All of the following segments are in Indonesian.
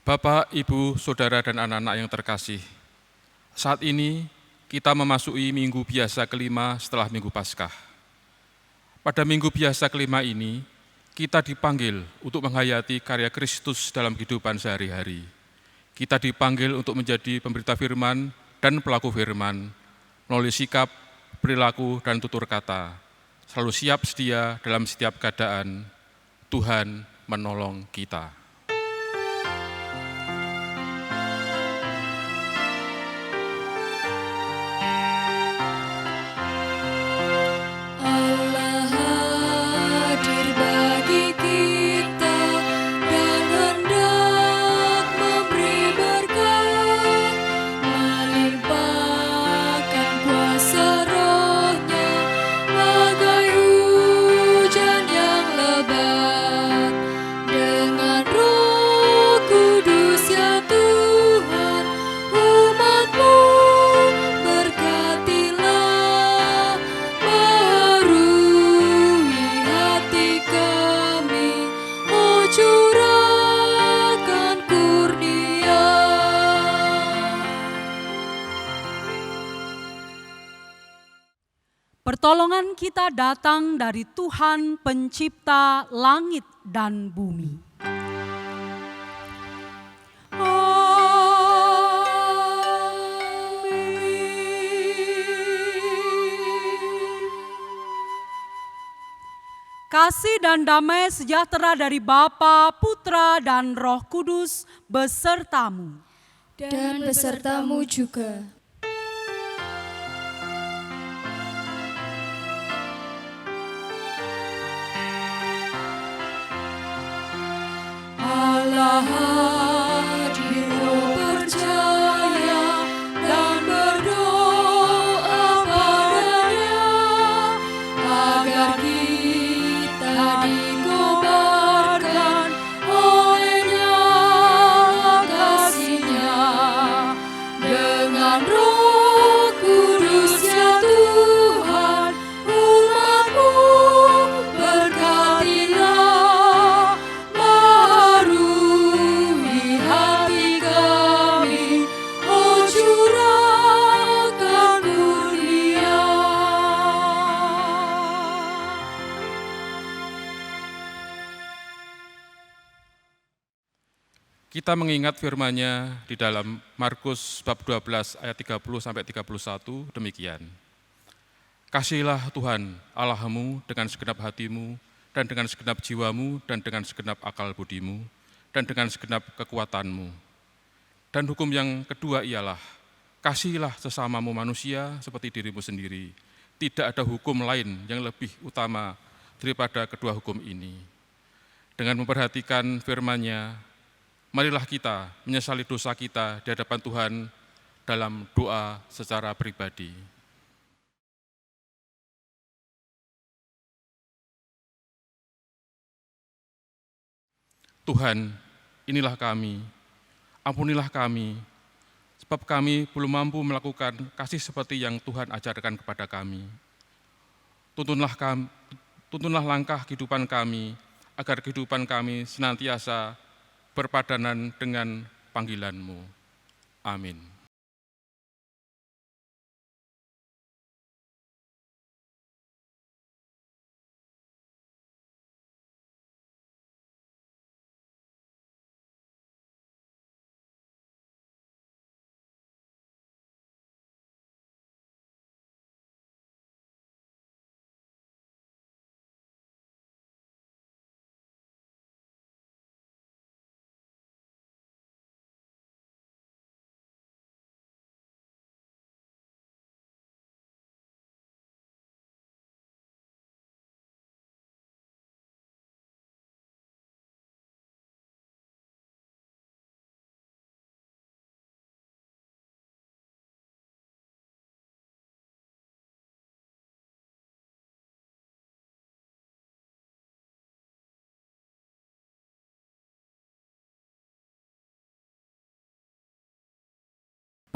Bapak, Ibu, Saudara, dan anak-anak yang terkasih, saat ini kita memasuki minggu biasa kelima setelah Minggu Paskah. Pada minggu biasa kelima ini, kita dipanggil untuk menghayati karya Kristus dalam kehidupan sehari-hari. Kita dipanggil untuk menjadi pemberita firman dan pelaku firman, melalui sikap, perilaku, dan tutur kata, selalu siap sedia dalam setiap keadaan. Tuhan menolong kita. Pertolongan kita datang dari Tuhan Pencipta langit dan bumi. Kasih dan damai sejahtera dari Bapa, Putra, dan Roh Kudus besertamu. Dan besertamu juga. Allah hadir, percaya dan berdoa padanya, agar kita dikobarkan olehnya kasih-Nya dengan Roh Kudus ya Tuhan, umat-Mu berkatilah, baharui hati kami, oh curahkan kurnia. Kita mengingat firman-Nya di dalam Markus bab 12 ayat 30-31 demikian. Kasihilah Tuhan Allahmu dengan segenap hatimu, dan dengan segenap jiwamu, dan dengan segenap akal budimu, dan dengan segenap kekuatanmu. Dan hukum yang kedua ialah, kasihilah sesamamu manusia seperti dirimu sendiri. Tidak ada hukum lain yang lebih utama daripada kedua hukum ini. Dengan memperhatikan firman-Nya, marilah kita menyesali dosa kita di hadapan Tuhan dalam doa secara pribadi. Tuhan, inilah kami, ampunilah kami, sebab kami belum mampu melakukan kasih seperti yang Tuhan ajarkan kepada kami. Tuntunlah langkah kehidupan kami, agar kehidupan kami senantiasa berpadanan dengan panggilan-Mu. Amin.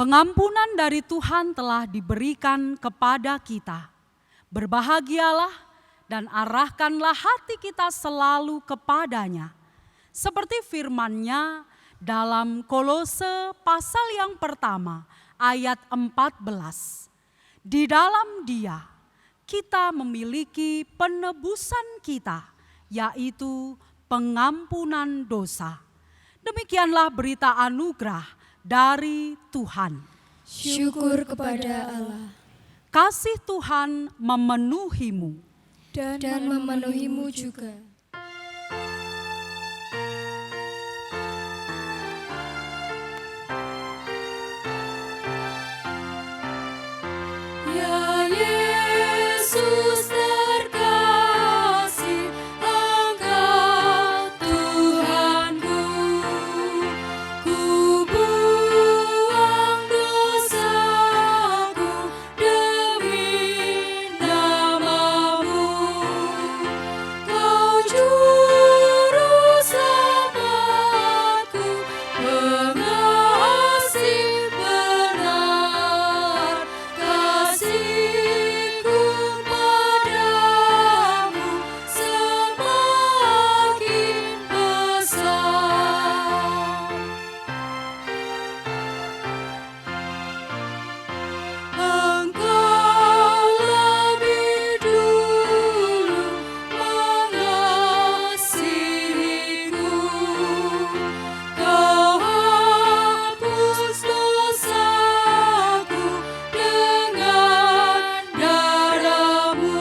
Pengampunan dari Tuhan telah diberikan kepada kita. Berbahagialah dan arahkanlah hati kita selalu kepadanya. Seperti firman-Nya dalam Kolose pasal yang pertama ayat 14. Di dalam Dia kita memiliki penebusan kita, yaitu pengampunan dosa. Demikianlah berita anugerah dari Tuhan. Syukur kepada Allah Kasih Tuhan memenuhimu. dan memenuhimu juga. Ya Yesus terkasih, Engkau Tuhanku. Ku buang dosaku demi nama-Mu. Kau juru selamatku, pengasih benar. Kasihku padamu semakin besar. Engkau lebih dulu mengasihiku. Kau hapus dosaku dengan darah-Mu.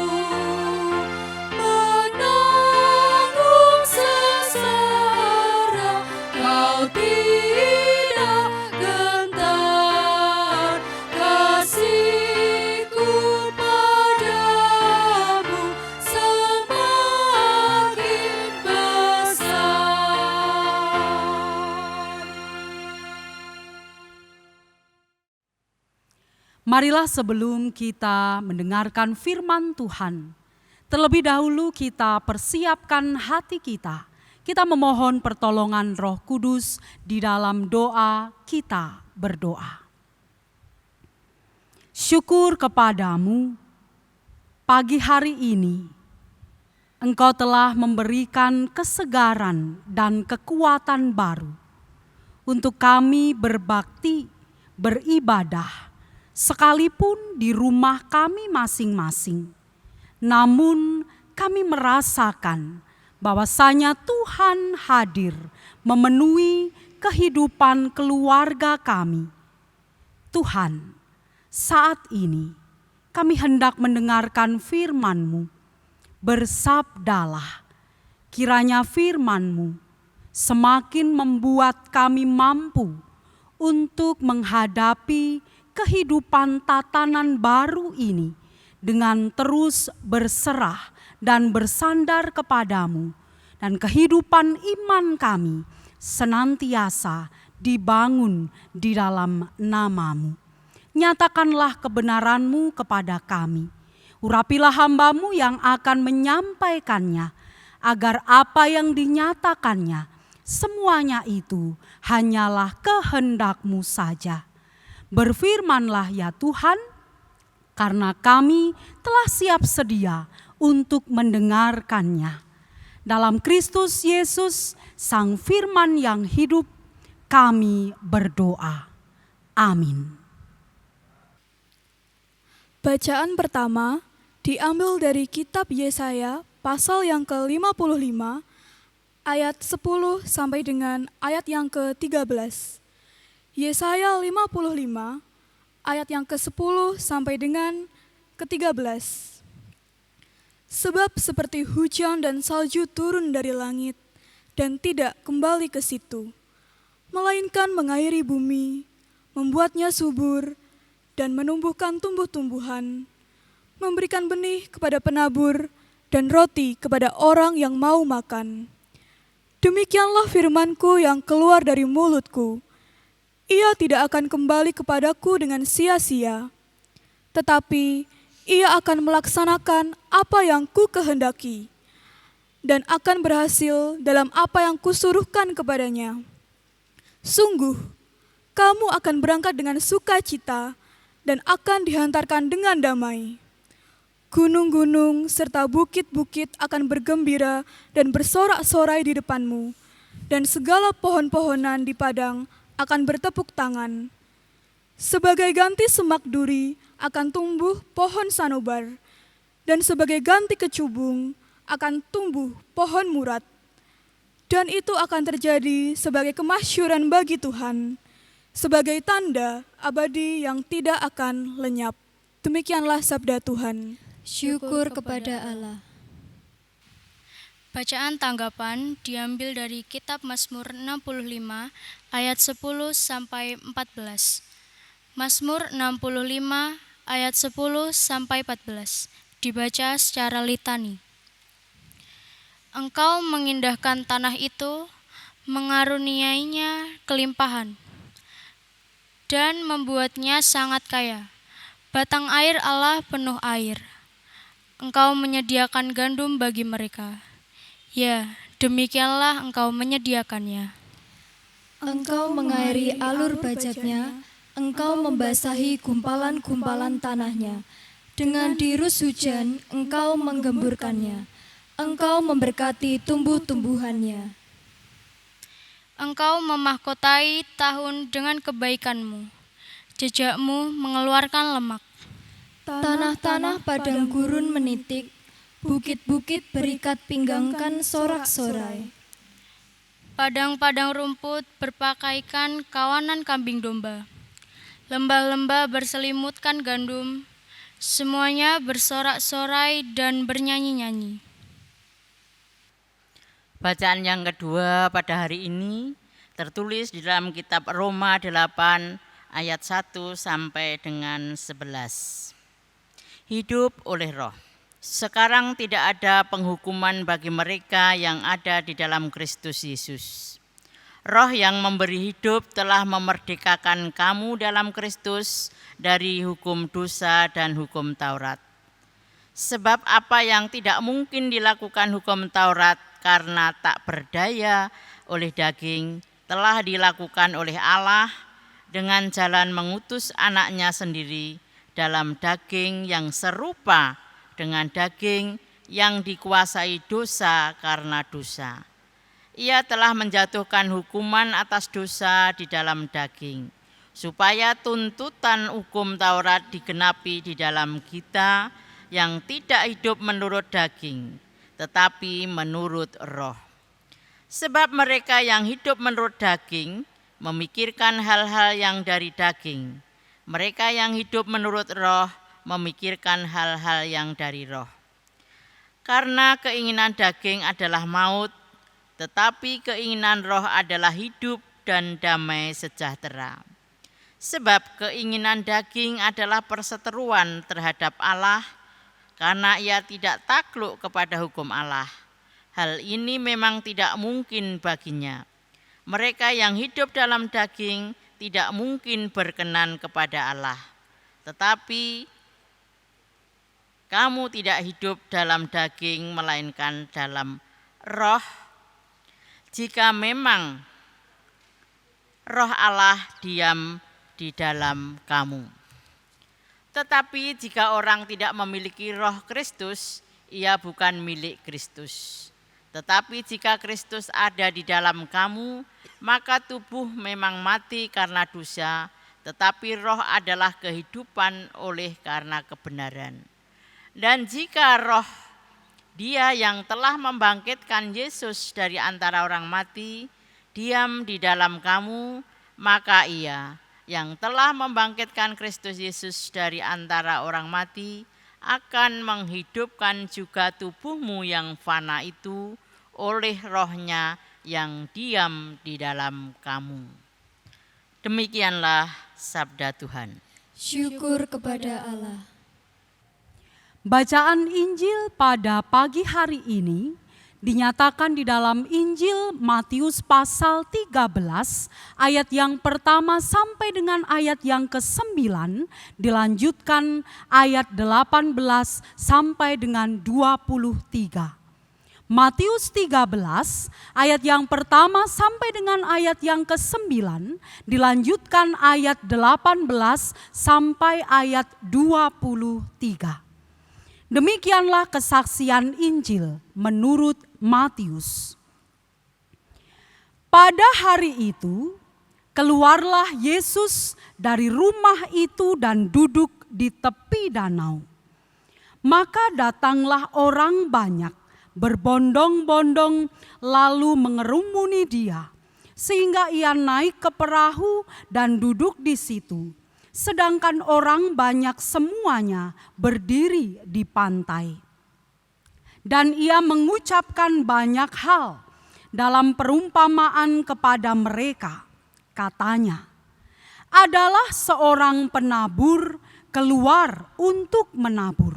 Menanggung sengsara, Kau tidak gentar. Kasihku padamu semakin besar. Marilah sebelum kita mendengarkan firman Tuhan, terlebih dahulu kita persiapkan hati kita. Kita memohon pertolongan Roh Kudus di dalam doa kita berdoa. Syukur kepadamu, pagi hari ini Engkau telah memberikan kesegaran dan kekuatan baru untuk kami berbakti, beribadah, sekalipun di rumah kami masing-masing. Namun kami merasakan bahwasanya Tuhan hadir memenuhi kehidupan keluarga kami. Tuhan, saat ini kami hendak mendengarkan firman-Mu. Bersabdalah, kiranya firman-Mu semakin membuat kami mampu untuk menghadapi kehidupan tatanan baru ini dengan terus berserah dan bersandar kepadamu, dan kehidupan iman kami senantiasa dibangun di dalam nama-Mu. Nyatakanlah kebenaran-Mu kepada kami. Urapilah hamba-Mu yang akan menyampaikannya, agar apa yang dinyatakannya, semuanya itu hanyalah kehendak-Mu saja. Berfirmanlah ya Tuhan, karena kami telah siap sedia untuk mendengarkannya. Dalam Kristus Yesus, Sang Firman yang hidup, kami berdoa. Amin. Bacaan pertama diambil dari kitab Yesaya pasal yang ke-55 ayat 10 sampai dengan ayat yang ke-13. Yesaya 55 ayat yang ke-10 sampai dengan ke-13. Sebab seperti hujan dan salju turun dari langit dan tidak kembali ke situ, melainkan mengairi bumi, membuatnya subur dan menumbuhkan tumbuh-tumbuhan, memberikan benih kepada penabur dan roti kepada orang yang mau makan. Demikianlah firman-Ku yang keluar dari mulut-Ku. Ia tidak akan kembali kepadaku dengan sia-sia, tetapi Ia akan melaksanakan apa yang Ku kehendaki dan akan berhasil dalam apa yang Kusuruhkan kepadanya. Sungguh, kamu akan berangkat dengan sukacita dan akan dihantarkan dengan damai. Gunung-gunung serta bukit-bukit akan bergembira dan bersorak-sorai di depanmu, dan segala pohon-pohonan di padang akan bertepuk tangan. Sebagai ganti semak duri akan tumbuh pohon sanobar, dan sebagai ganti kecubung akan tumbuh pohon murat. Dan itu akan terjadi sebagai kemasyhuran bagi Tuhan, sebagai tanda abadi yang tidak akan lenyap. Demikianlah sabda Tuhan. Syukur kepada Allah. Bacaan tanggapan diambil dari kitab Mazmur 65 ayat 10 sampai 14. Mazmur 65 ayat 10 sampai 14 dibaca secara litani. Engkau mengindahkan tanah itu, mengaruniainya kelimpahan, dan membuatnya sangat kaya. Batang air Allah penuh air. Engkau menyediakan gandum bagi mereka. Ya, demikianlah engkau menyediakannya. Engkau mengairi alur bajaknya, engkau membasahi gumpalan-gumpalan tanahnya. Dengan dirus hujan, engkau menggemburkannya. Engkau memberkati tumbuh-tumbuhannya. Engkau memahkotai tahun dengan kebaikanmu. Jejakmu mengeluarkan lemak. Tanah-tanah padang gurun menitik, bukit-bukit berikat pinggangkan sorak-sorai. Padang-padang rumput berpakaikan kawanan kambing domba. Lembah-lembah berselimutkan gandum. Semuanya bersorak-sorai dan bernyanyi-nyanyi. Bacaan yang kedua pada hari ini tertulis di dalam kitab Roma 8 ayat 1 sampai dengan 11. Hidup oleh roh. Sekarang tidak ada penghukuman bagi mereka yang ada di dalam Kristus Yesus. Roh yang memberi hidup telah memerdekakan kamu dalam Kristus dari hukum dosa dan hukum Taurat. Sebab apa yang tidak mungkin dilakukan hukum Taurat karena tak berdaya oleh daging, telah dilakukan oleh Allah dengan jalan mengutus anaknya sendiri dalam daging yang serupa dengan daging yang dikuasai dosa karena dosa. Ia telah menjatuhkan hukuman atas dosa di dalam daging, supaya tuntutan hukum Taurat digenapi di dalam kita yang tidak hidup menurut daging, tetapi menurut roh. Sebab mereka yang hidup menurut daging memikirkan hal-hal yang dari daging. Mereka yang hidup menurut roh memikirkan hal-hal yang dari roh. Karena keinginan daging adalah maut, tetapi keinginan roh adalah hidup dan damai sejahtera. Sebab keinginan daging adalah perseteruan terhadap Allah, karena ia tidak takluk kepada hukum Allah. Hal ini memang tidak mungkin baginya. Mereka yang hidup dalam daging tidak mungkin berkenan kepada Allah. Tetapi kamu tidak hidup dalam daging, melainkan dalam roh. Jika memang roh Allah diam di dalam kamu. Tetapi jika orang tidak memiliki roh Kristus, ia bukan milik Kristus. Tetapi jika Kristus ada di dalam kamu, maka tubuh memang mati karena dosa, tetapi roh adalah kehidupan oleh karena kebenaran. Dan jika roh Dia yang telah membangkitkan Yesus dari antara orang mati diam di dalam kamu, maka Ia yang telah membangkitkan Kristus Yesus dari antara orang mati akan menghidupkan juga tubuhmu yang fana itu oleh rohnya yang diam di dalam kamu. Demikianlah sabda Tuhan. Syukur kepada Allah. Bacaan Injil pada pagi hari ini dinyatakan di dalam Injil Matius pasal 13 ayat yang pertama sampai dengan ayat yang ke-9, dilanjutkan ayat 18 sampai dengan 23. Matius 13 ayat yang pertama sampai dengan ayat yang ke-9, dilanjutkan ayat 18 sampai ayat 23. Demikianlah kesaksian Injil menurut Matius. Pada hari itu, keluarlah Yesus dari rumah itu dan duduk di tepi danau. Maka datanglah orang banyak berbondong-bondong lalu mengerumuni dia, sehingga ia naik ke perahu dan duduk di situ, sedangkan orang banyak semuanya berdiri di pantai. Dan ia mengucapkan banyak hal dalam perumpamaan kepada mereka. Katanya, adalah seorang penabur keluar untuk menabur.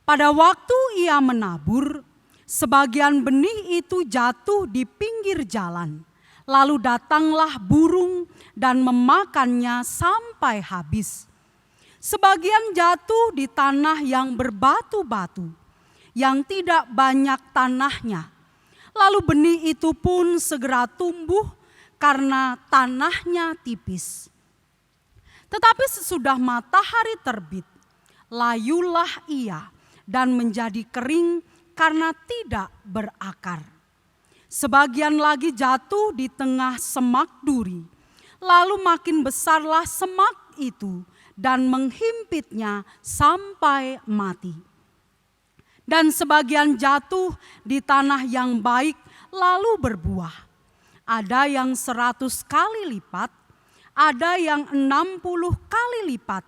Pada waktu ia menabur, sebagian benih itu jatuh di pinggir jalan. Lalu datanglah burung dan memakannya sampai habis. Sebagian jatuh di tanah yang berbatu-batu, yang tidak banyak tanahnya. Lalu benih itu pun segera tumbuh karena tanahnya tipis. Tetapi sesudah matahari terbit, layulah ia dan menjadi kering karena tidak berakar. Sebagian lagi jatuh di tengah semak duri, lalu makin besarlah semak itu dan menghimpitnya sampai mati. Dan sebagian jatuh di tanah yang baik lalu berbuah. Ada yang 100 kali lipat, ada yang 60 kali lipat,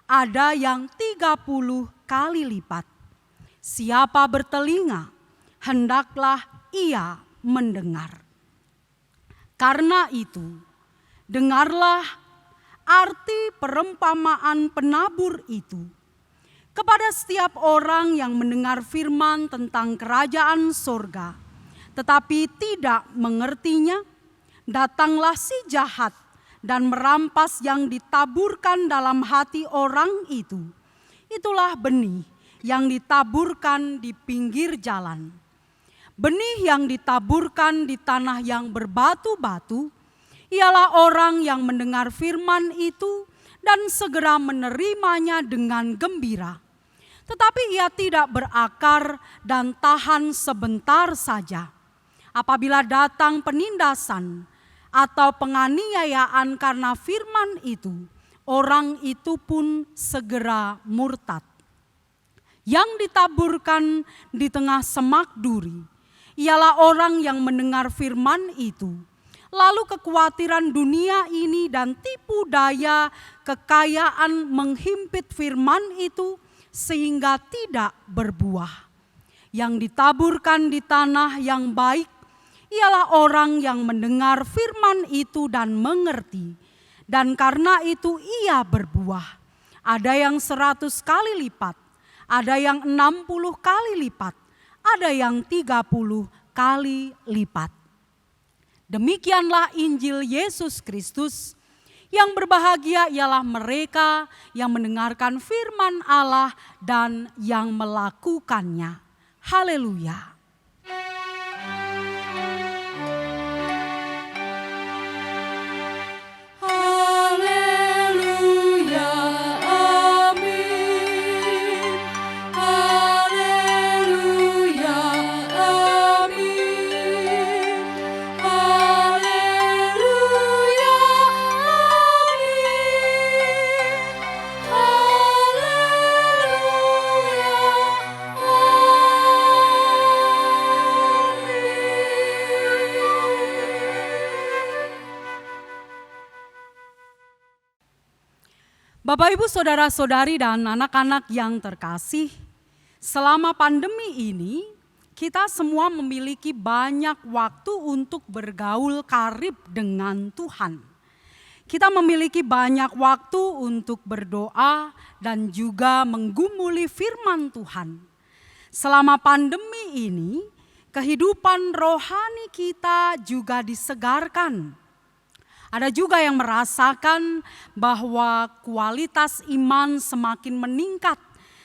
ada yang 30 kali lipat. Siapa bertelinga, hendaklah ia mendengar. Karena itu, dengarlah arti perumpamaan penabur itu. Kepada setiap orang yang mendengar firman tentang kerajaan sorga, tetapi tidak mengertinya, datanglah si jahat dan merampas yang ditaburkan dalam hati orang itu. Itulah benih yang ditaburkan di pinggir jalan. Benih yang ditaburkan di tanah yang berbatu-batu, ialah orang yang mendengar firman itu dan segera menerimanya dengan gembira. Tetapi ia tidak berakar dan tahan sebentar saja. Apabila datang penindasan atau penganiayaan karena firman itu, orang itu pun segera murtad. Yang ditaburkan di tengah semak duri, ialah orang yang mendengar firman itu, lalu kekhawatiran dunia ini dan tipu daya kekayaan menghimpit firman itu sehingga tidak berbuah. Yang ditaburkan di tanah yang baik ialah orang yang mendengar firman itu dan mengerti, dan karena itu ia berbuah. Ada yang 100 kali lipat, ada yang 60 kali lipat, ada yang 30 kali lipat. Demikianlah Injil Yesus Kristus. Yang berbahagia ialah mereka yang mendengarkan firman Allah dan yang melakukannya. Haleluya. Bapak, Ibu, Saudara-saudari, dan anak-anak yang terkasih, selama pandemi ini kita semua memiliki banyak waktu untuk bergaul karib dengan Tuhan. Kita memiliki banyak waktu untuk berdoa dan juga menggumuli firman Tuhan. Selama pandemi ini, kehidupan rohani kita juga disegarkan. Ada juga yang merasakan bahwa kualitas iman semakin meningkat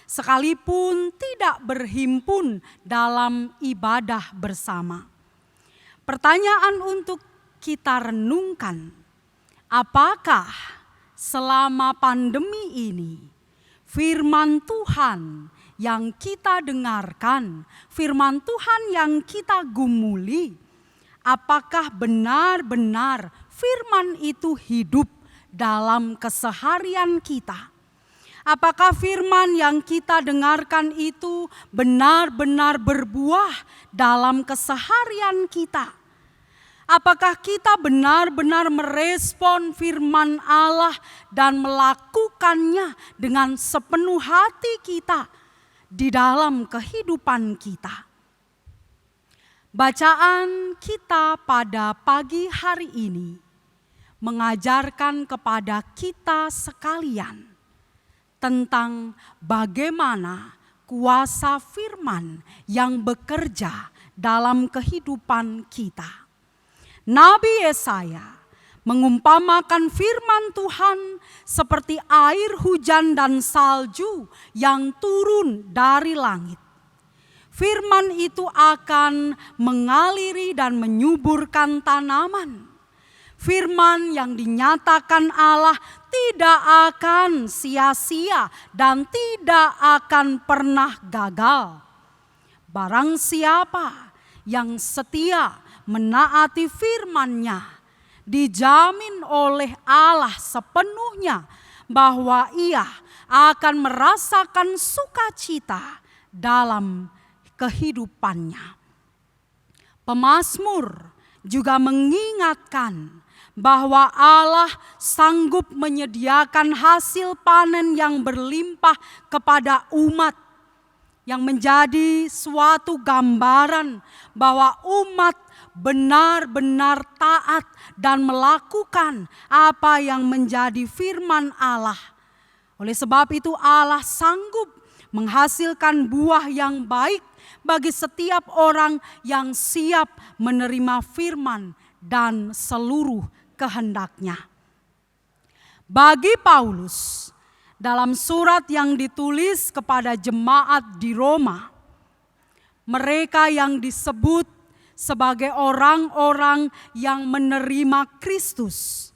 sekalipun tidak berhimpun dalam ibadah bersama. Pertanyaan untuk kita renungkan, apakah selama pandemi ini firman Tuhan yang kita dengarkan, firman Tuhan yang kita gumuli, apakah benar-benar firman itu hidup dalam keseharian kita? Apakah firman yang kita dengarkan itu benar-benar berbuah dalam keseharian kita? Apakah kita benar-benar merespon firman Allah dan melakukannya dengan sepenuh hati kita di dalam kehidupan kita? Bacaan kita pada pagi hari ini mengajarkan kepada kita sekalian tentang bagaimana kuasa firman yang bekerja dalam kehidupan kita. Nabi Yesaya mengumpamakan firman Tuhan seperti air hujan dan salju yang turun dari langit. Firman itu akan mengaliri dan menyuburkan tanaman. Firman yang dinyatakan Allah tidak akan sia-sia dan tidak akan pernah gagal. Barang siapa yang setia menaati firman-Nya, dijamin oleh Allah sepenuhnya bahwa ia akan merasakan sukacita dalam kehidupannya. Pemazmur juga mengingatkan bahwa Allah sanggup menyediakan hasil panen yang berlimpah kepada umat, yang menjadi suatu gambaran bahwa umat benar-benar taat dan melakukan apa yang menjadi firman Allah. Oleh sebab itu Allah sanggup menghasilkan buah yang baik bagi setiap orang yang siap menerima firman dan seluruh kehendaknya. Bagi Paulus, dalam surat yang ditulis kepada jemaat di Roma, mereka yang disebut sebagai orang-orang yang menerima Kristus,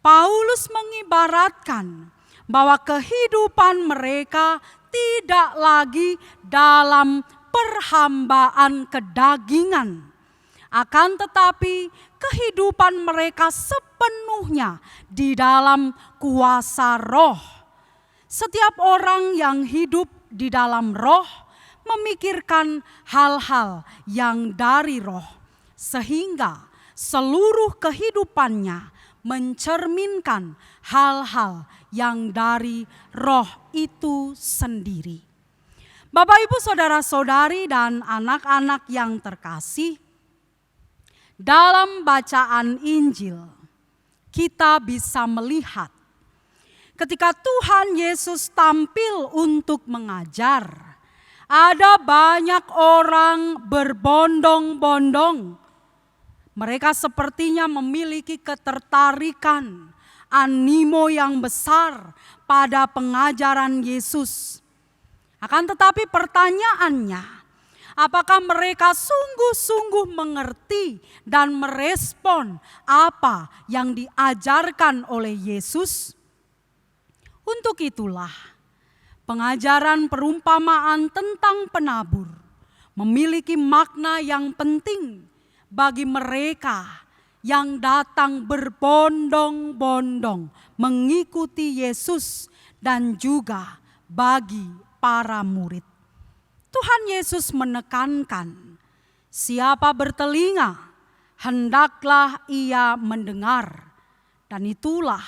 Paulus mengibaratkan bahwa kehidupan mereka tidak lagi dalam perhambaan kedagingan, akan tetapi kehidupan mereka sepenuhnya di dalam kuasa Roh. Setiap orang yang hidup di dalam Roh memikirkan hal-hal yang dari Roh, sehingga seluruh kehidupannya mencerminkan hal-hal yang dari Roh itu sendiri. Bapak, Ibu, saudara-saudari, dan anak-anak yang terkasih, dalam bacaan Injil kita bisa melihat ketika Tuhan Yesus tampil untuk mengajar, ada banyak orang berbondong-bondong. Mereka sepertinya memiliki ketertarikan, animo yang besar pada pengajaran Yesus. Akan tetapi pertanyaannya, apakah mereka sungguh-sungguh mengerti dan merespon apa yang diajarkan oleh Yesus? Untuk itulah, pengajaran perumpamaan tentang penabur memiliki makna yang penting bagi mereka yang datang berbondong-bondong mengikuti Yesus dan juga bagi para murid. Tuhan Yesus menekankan, siapa bertelinga, hendaklah ia mendengar. Dan itulah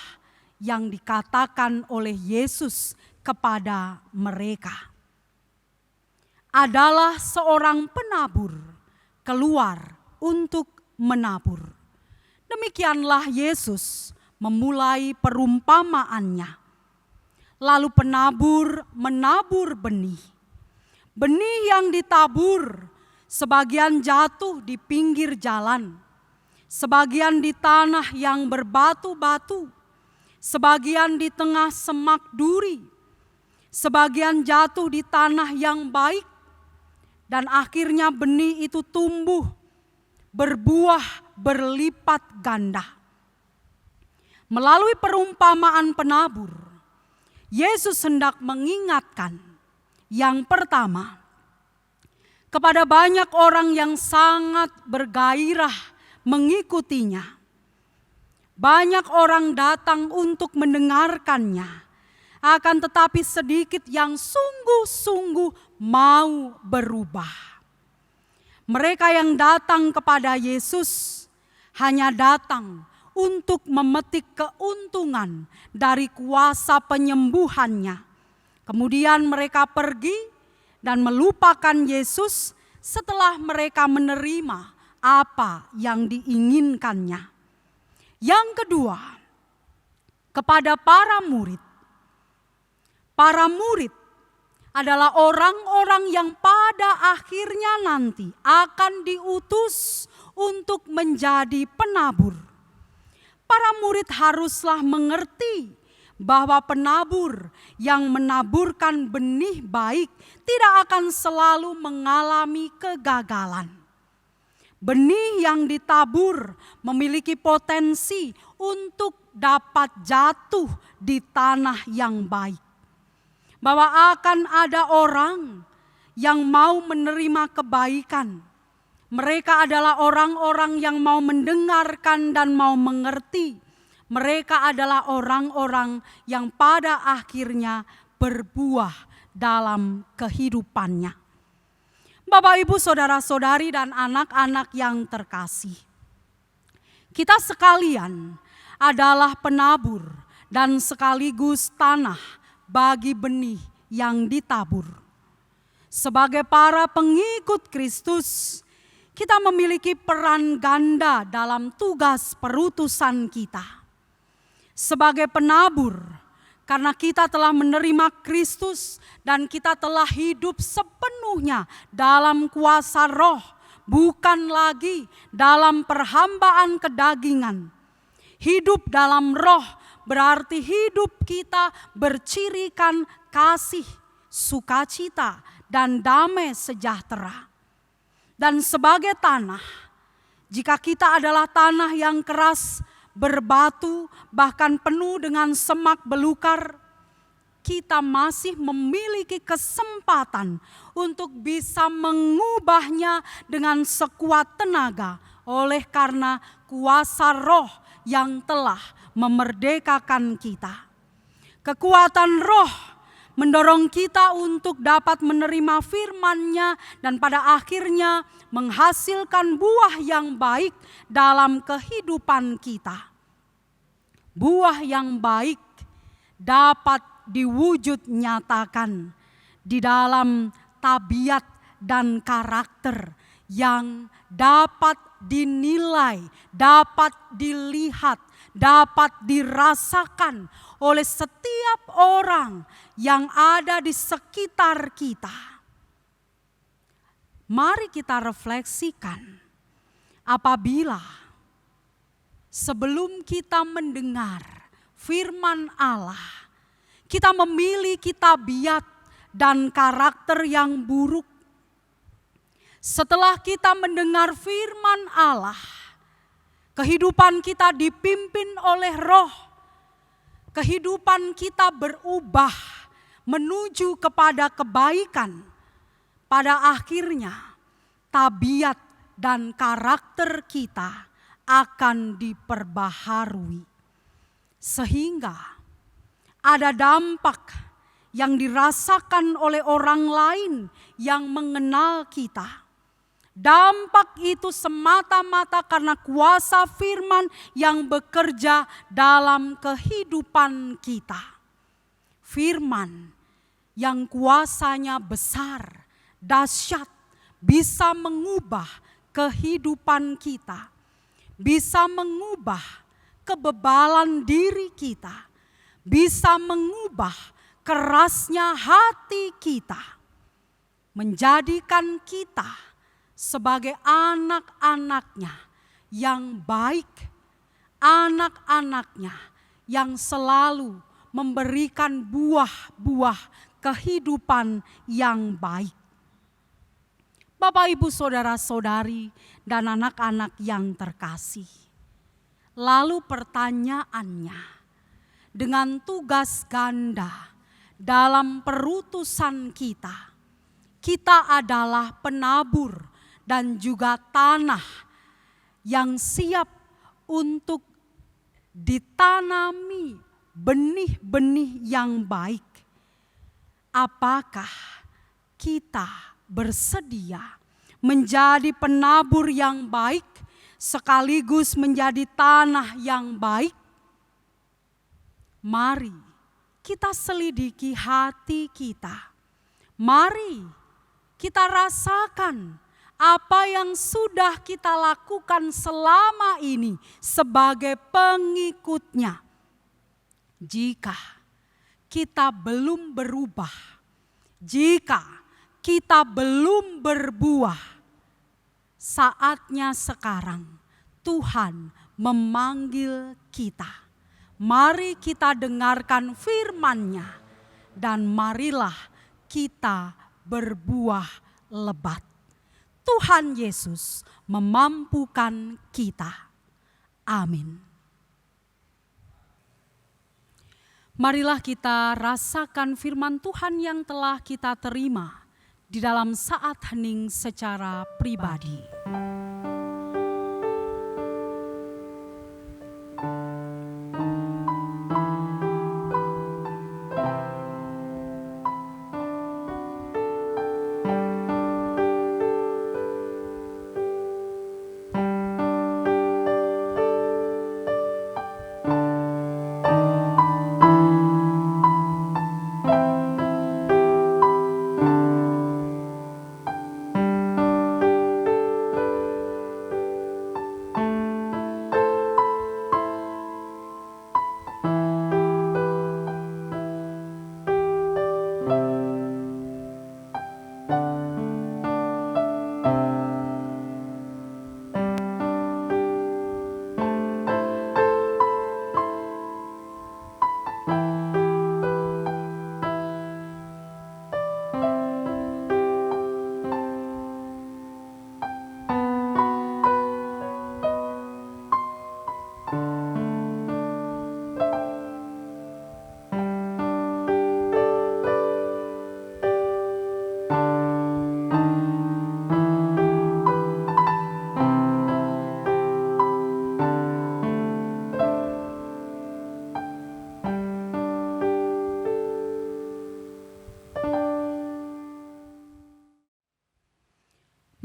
yang dikatakan oleh Yesus kepada mereka. Adalah seorang penabur keluar untuk menabur. Demikianlah Yesus memulai perumpamaannya. Lalu penabur menabur benih. Benih yang ditabur, sebagian jatuh di pinggir jalan, sebagian di tanah yang berbatu-batu, sebagian di tengah semak duri, sebagian jatuh di tanah yang baik, dan akhirnya benih itu tumbuh, berbuah berlipat ganda. Melalui perumpamaan penabur, Yesus hendak mengingatkan, yang pertama, kepada banyak orang yang sangat bergairah mengikutinya. Banyak orang datang untuk mendengarkannya, akan tetapi sedikit yang sungguh-sungguh mau berubah. Mereka yang datang kepada Yesus hanya datang untuk memetik keuntungan dari kuasa penyembuhannya. Kemudian mereka pergi dan melupakan Yesus setelah mereka menerima apa yang diinginkannya. Yang kedua, kepada para murid. Para murid adalah orang-orang yang pada akhirnya nanti akan diutus untuk menjadi penabur. Para murid haruslah mengerti bahwa penabur yang menaburkan benih baik tidak akan selalu mengalami kegagalan. Benih yang ditabur memiliki potensi untuk dapat jatuh di tanah yang baik. Bahwa akan ada orang yang mau menerima kebaikan. Mereka adalah orang-orang yang mau mendengarkan dan mau mengerti. Mereka adalah orang-orang yang pada akhirnya berbuah dalam kehidupannya. Bapak, Ibu, saudara-saudari dan anak-anak yang terkasih. Kita sekalian adalah penabur dan sekaligus tanah bagi benih yang ditabur. Sebagai para pengikut Kristus, kita memiliki peran ganda dalam tugas perutusan kita. Sebagai penabur, karena kita telah menerima Kristus dan kita telah hidup sepenuhnya dalam kuasa Roh, bukan lagi dalam perhambaan kedagingan. Hidup dalam Roh berarti hidup kita bercirikan kasih, sukacita, dan damai sejahtera. Dan sebagai tanah, jika kita adalah tanah yang keras, berbatu, bahkan penuh dengan semak belukar, kita masih memiliki kesempatan untuk bisa mengubahnya dengan sekuat tenaga oleh karena kuasa Roh yang telah memerdekakan kita. Kekuatan Roh mendorong kita untuk dapat menerima firman-Nya dan pada akhirnya menghasilkan buah yang baik dalam kehidupan kita. Buah yang baik dapat diwujud nyatakan di dalam tabiat dan karakter yang dapat dinilai, dapat dilihat, dapat dirasakan oleh setiap orang yang ada di sekitar kita. Mari kita refleksikan apabila sebelum kita mendengar firman Allah, kita memiliki tabiat dan karakter yang buruk. Setelah kita mendengar firman Allah, kehidupan kita dipimpin oleh Roh. Kehidupan kita berubah menuju kepada kebaikan. Pada akhirnya, tabiat dan karakter kita akan diperbaharui. Sehingga ada dampak yang dirasakan oleh orang lain yang mengenal kita. Dampak itu semata-mata karena kuasa firman yang bekerja dalam kehidupan kita. Firman yang kuasanya besar, dahsyat, bisa mengubah kehidupan kita. Bisa mengubah kebebalan diri kita. Bisa mengubah kerasnya hati kita. Menjadikan kita sebagai anak-anaknya yang baik, anak-anaknya yang selalu memberikan buah-buah kehidupan yang baik. Bapak, Ibu, saudara-saudari, dan anak-anak yang terkasih. Lalu pertanyaannya, dengan tugas ganda dalam perutusan kita, kita adalah penabur dan juga tanah yang siap untuk ditanami benih-benih yang baik. Apakah kita bersedia menjadi penabur yang baik sekaligus menjadi tanah yang baik? Mari kita selidiki hati kita. Mari kita rasakan apa yang sudah kita lakukan selama ini sebagai pengikutnya. Jika kita belum berubah, jika kita belum berbuah, saatnya sekarang Tuhan memanggil kita. Mari kita dengarkan firman-Nya dan marilah kita berbuah lebat. Tuhan Yesus memampukan kita. Amin. Marilah kita rasakan firman Tuhan yang telah kita terima di dalam saat hening secara pribadi.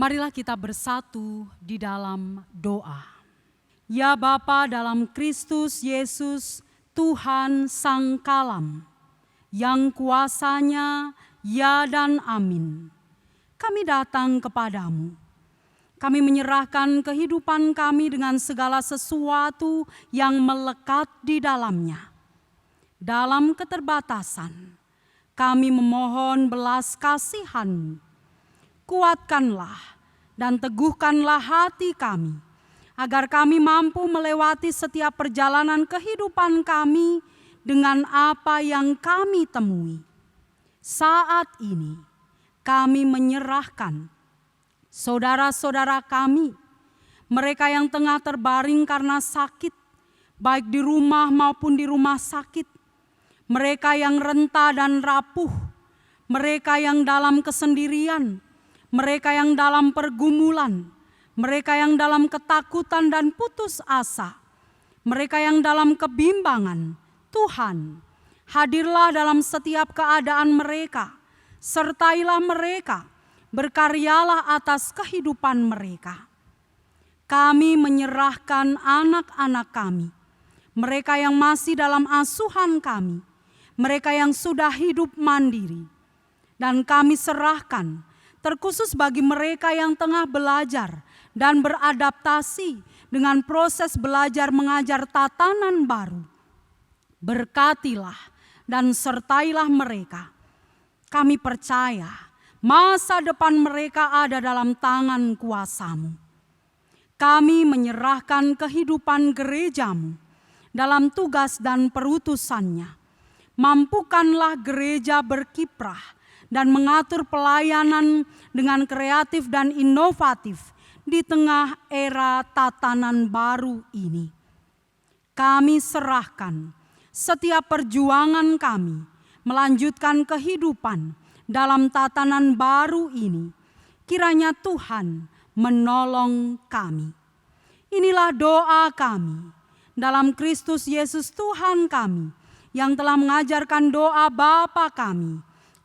Marilah kita bersatu di dalam doa. Ya Bapa dalam Kristus Yesus, Tuhan Sang Kalam, yang kuasanya ya dan amin. Kami datang kepadamu. Kami menyerahkan kehidupan kami dengan segala sesuatu yang melekat di dalamnya. Dalam keterbatasan, kami memohon belas kasihan-Mu. Kuatkanlah dan teguhkanlah hati kami, agar kami mampu melewati setiap perjalanan kehidupan kami dengan apa yang kami temui. Saat ini kami menyerahkan saudara-saudara kami, mereka yang tengah terbaring karena sakit, baik di rumah maupun di rumah sakit, mereka yang renta dan rapuh, mereka yang dalam kesendirian, mereka yang dalam pergumulan, mereka yang dalam ketakutan dan putus asa, mereka yang dalam kebimbangan. Tuhan, hadirlah dalam setiap keadaan mereka, sertailah mereka, berkaryalah atas kehidupan mereka. Kami menyerahkan anak-anak kami, mereka yang masih dalam asuhan kami, mereka yang sudah hidup mandiri, dan kami serahkan terkhusus bagi mereka yang tengah belajar dan beradaptasi dengan proses belajar mengajar tatanan baru. Berkatilah dan sertailah mereka. Kami percaya masa depan mereka ada dalam tangan kuasa-Mu. Kami menyerahkan kehidupan gereja-Mu dalam tugas dan perutusannya. Mampukanlah gereja berkiprah dan mengatur pelayanan dengan kreatif dan inovatif di tengah era tatanan baru ini. Kami serahkan setiap perjuangan kami melanjutkan kehidupan dalam tatanan baru ini. Kiranya Tuhan menolong kami. Inilah doa kami dalam Kristus Yesus Tuhan kami, yang telah mengajarkan doa Bapa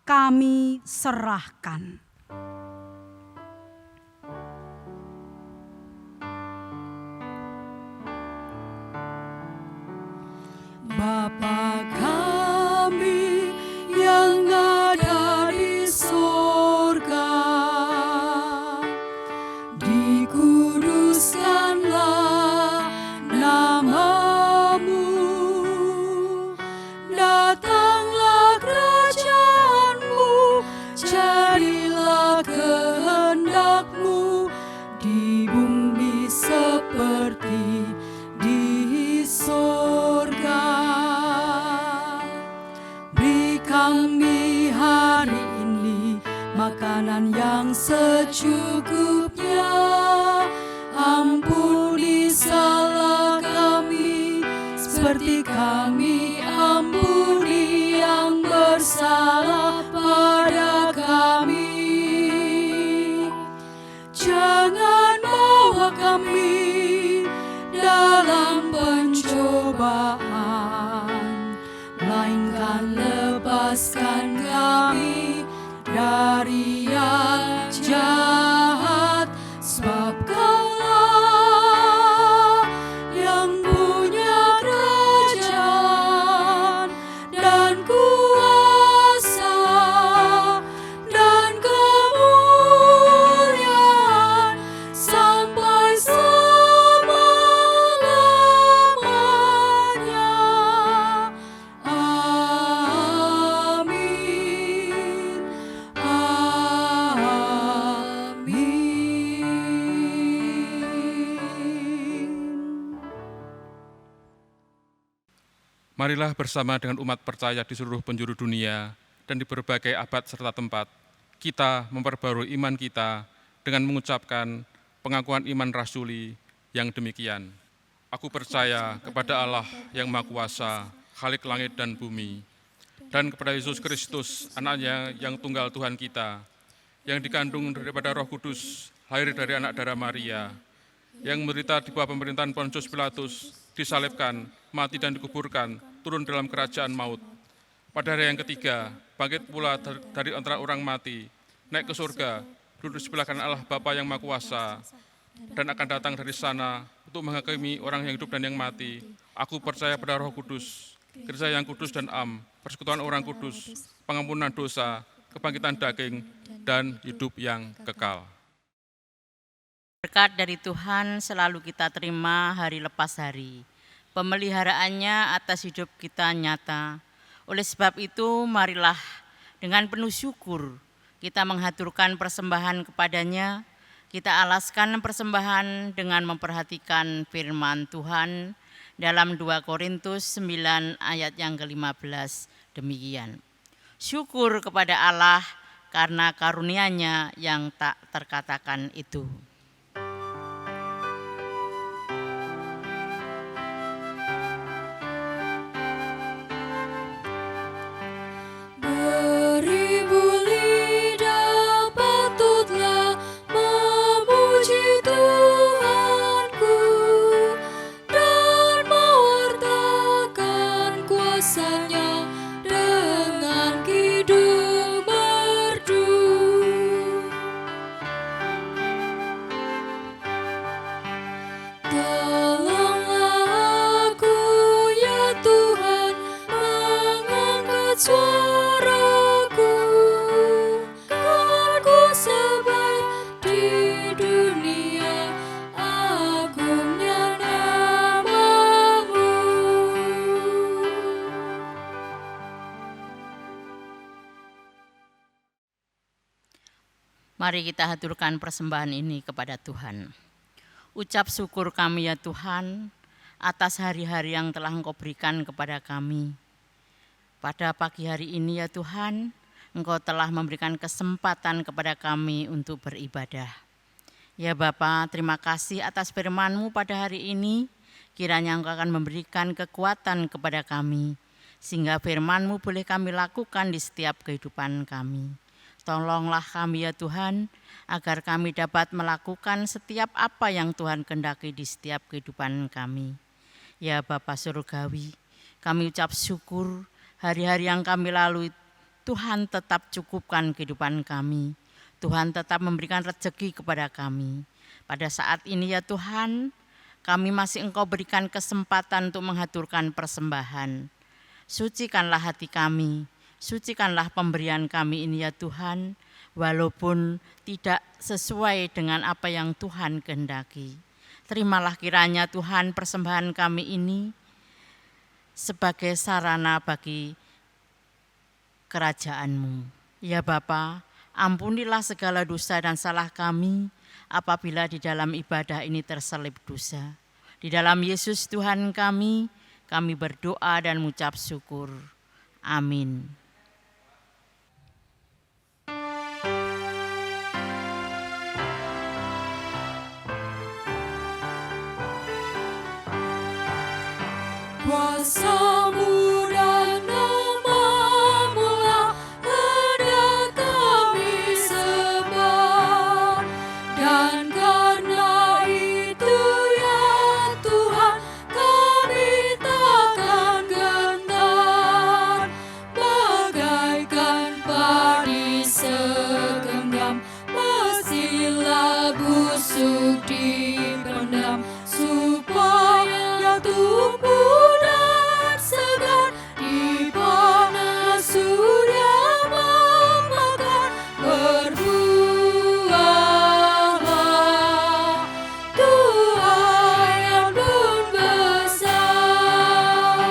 kami serahkan. Bapa kami yang ada di sorga, dikuduskanlah namamu, datanglah kerajaanmu, jadilah kehendakmu di bumi seperti di sorga. Beri kami hari ini makanan yang secukupnya, ampuni salah kami seperti kami ampuni yang bersalah pada kami. Jangan bawa kami dalam pencobaan, melainkan lepaskan kami dari yang jahat, sebab Kaulah yang punya kerajaan dan kuasa dan kemuliaan sampai selama-lamanya. Amin. Marilah bersama dengan umat percaya di seluruh penjuru dunia dan di berbagai abad serta tempat, kita memperbarui iman kita dengan mengucapkan pengakuan iman rasuli yang demikian. Aku percaya kepada Allah yang Maha Kuasa, Khalik langit dan bumi, dan kepada Yesus Kristus, anaknya yang tunggal Tuhan kita, yang dikandung daripada Roh Kudus, lahir dari anak darah Maria, yang menderita di bawah pemerintahan Pontius Pilatus, disalibkan, mati dan dikuburkan, turun dalam kerajaan maut. Pada hari yang ketiga, bangkit pula dari antara orang mati, naik ke surga, duduk di sebelah kanan Allah Bapa yang Maha Kuasa, dan akan datang dari sana untuk menghakimi orang yang hidup dan yang mati. Aku percaya pada Roh Kudus, gereja yang kudus dan am, persekutuan orang kudus, pengampunan dosa, kebangkitan daging, dan hidup yang kekal. Berkat dari Tuhan selalu kita terima hari lepas hari. Pemeliharaannya atas hidup kita nyata. Oleh sebab itu, marilah dengan penuh syukur kita menghaturkan persembahan kepadanya. Kita alaskan persembahan dengan memperhatikan firman Tuhan dalam 2 Korintus 9 ayat yang ke-15 demikian. Syukur kepada Allah karena karunia-Nya yang tak terkatakan itu. Mari kita haturkan persembahan ini kepada Tuhan. Ucap syukur kami ya Tuhan, atas hari-hari yang telah Engkau berikan kepada kami. Pada pagi hari ini ya Tuhan, Engkau telah memberikan kesempatan kepada kami untuk beribadah. Ya Bapa, terima kasih atas firman-Mu pada hari ini. Kiranya Engkau akan memberikan kekuatan kepada kami, sehingga firman-Mu boleh kami lakukan di setiap kehidupan kami. Tolonglah kami ya Tuhan, agar kami dapat melakukan setiap apa yang Tuhan kehendaki di setiap kehidupan kami. Ya Bapa Surgawi, kami ucap syukur hari-hari yang kami lalui, Tuhan tetap cukupkan kehidupan kami. Tuhan tetap memberikan rezeki kepada kami. Pada saat ini ya Tuhan, kami masih Engkau berikan kesempatan untuk menghaturkan persembahan. Sucikanlah hati kami, sucikanlah pemberian kami ini ya Tuhan, walaupun tidak sesuai dengan apa yang Tuhan kehendaki. Terimalah kiranya Tuhan persembahan kami ini sebagai sarana bagi kerajaan-Mu. Ya Bapa, ampunilah segala dosa dan salah kami apabila di dalam ibadah ini terselip dosa. Di dalam Yesus Tuhan kami berdoa dan mengucap syukur. Amin. Kuasa-Mu dan nama-Mu-lah hendak kami sembah, dan karena itu ya Tuhan kami takkan gentar, bagaikan padi segenggam mestilah busuk dipendam supaya tumbuh segar di panas surya memakan, berbuahlah Tuhan yang nun besar.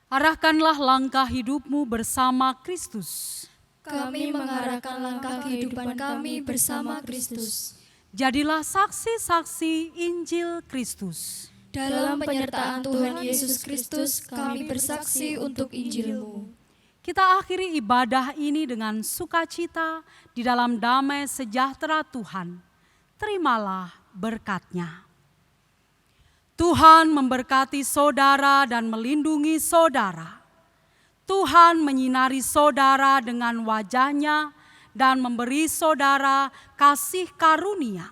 Arahkanlah langkah hidupmu bersama Kristus. Kami mengarahkan langkah kehidupan kami bersama Kristus. Jadilah saksi-saksi Injil Kristus. Dalam penyertaan Tuhan Yesus Kristus, kami bersaksi untuk Injil-Mu. Kita akhiri ibadah ini dengan sukacita di dalam damai sejahtera Tuhan. Terimalah berkat-Nya. Tuhan memberkati saudara dan melindungi saudara. Tuhan menyinari saudara dengan wajah-Nya dan memberi saudara kasih karunia.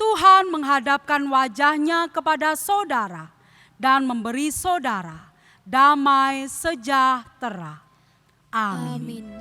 Tuhan menghadapkan wajah-Nya kepada saudara dan memberi saudara damai sejahtera. Amin. Amin.